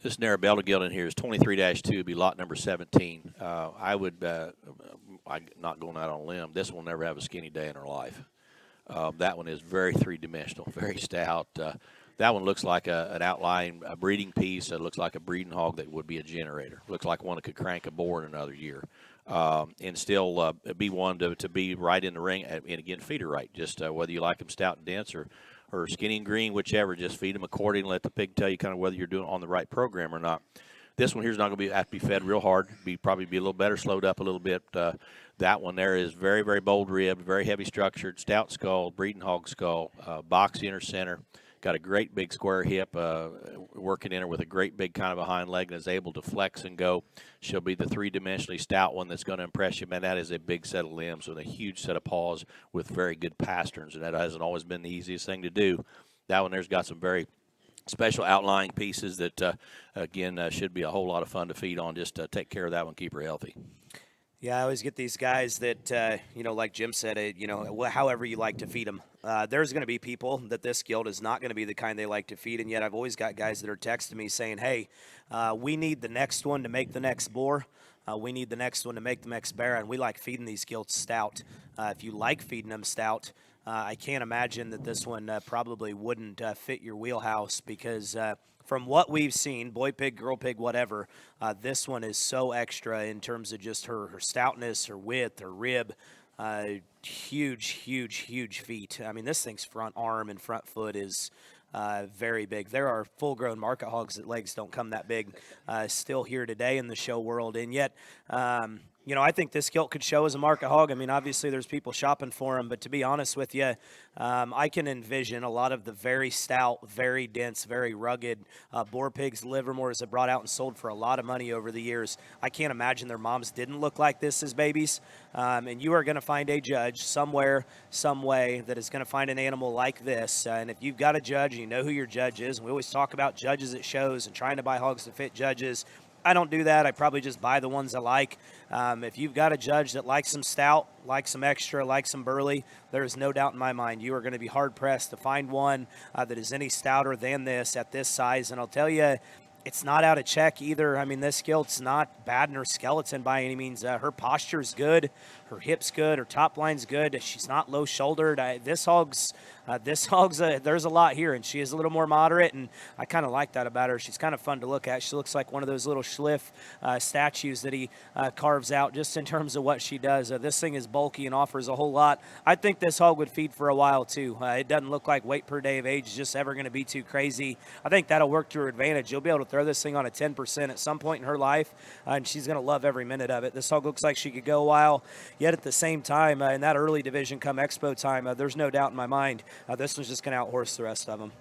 This Narabella gelding here is 23-2, be lot number 17. I would, I'm not going out on a limb, this will never have a skinny day in her life. That one is very three-dimensional, very stout. That one looks like an outlying a breeding piece. It looks like a breeding hog that would be a generator. Looks like one that could crank a boar in another year. And still be one to be right in the ring. And again, feed her right. Just whether you like them stout and dense or skinny and green, whichever, just feed them accordingly. Let the pig tell you kind of whether you're doing on the right program or not. This one here's not going to have to be fed real hard. Probably be a little better, slowed up a little bit. That one there is very, very bold ribbed, very heavy structured, stout skull, breeding hog skull, box inner center. Got a great big square hip, working in her with a great big kind of a hind leg and is able to flex and go. She'll be the three-dimensionally stout one that's going to impress you. Man, that is a big set of limbs with a huge set of paws with very good pasterns, and that hasn't always been the easiest thing to do. That one there's got some very special outlying pieces that, again, should be a whole lot of fun to feed on. Just take care of that one, keep her healthy. Yeah, I always get these guys that, like Jim said, however you like to feed them. There's going to be people that this gelding is not going to be the kind they like to feed, and yet I've always got guys that are texting me saying, hey, we need the next one to make the next boar. We need the next one to make the next bear, and we like feeding these gilts stout. If you like feeding them stout, I can't imagine that this one probably wouldn't fit your wheelhouse because from what we've seen, boy pig, girl pig, whatever, this one is so extra in terms of just her stoutness, her width, her rib. Huge, huge, huge feet. I mean, this thing's front arm and front foot is very big. There are full-grown market hogs that legs don't come that big still here today in the show world, and yet I think this gilt could show as a market hog. I mean, obviously there's people shopping for them, but to be honest with you, I can envision a lot of the very stout, very dense, very rugged boar pigs, Livermores that brought out and sold for a lot of money over the years. I can't imagine their moms didn't look like this as babies. And you are going to find a judge somewhere, some way that is going to find an animal like this. And if you've got a judge, and you know who your judge is. And we always talk about judges at shows and trying to buy hogs to fit judges. I don't do that. I probably just buy the ones I like. If you've got a judge that likes some stout, likes some extra, likes some burley, there is no doubt in my mind you are going to be hard-pressed to find one that is any stouter than this at this size. And I'll tell you, it's not out of check either. I mean, this gilt's not bad in her skeleton by any means. Her posture's good. Her hip's good. Her top line's good. She's not low-shouldered. This hog's there's a lot here, and she is a little more moderate, and I kind of like that about her. She's kind of fun to look at. She looks like one of those little Schliff statues that he carves out just in terms of what she does. This thing is bulky and offers a whole lot. I think this hog would feed for a while, too. It doesn't look like weight per day of age is just ever going to be too crazy. I think that'll work to her advantage. You'll be able to throw this thing on a 10% at some point in her life, and she's going to love every minute of it. This hog looks like she could go a while, yet at the same time, in that early division come expo time, there's no doubt in my mind this one's just going to outhorse the rest of them.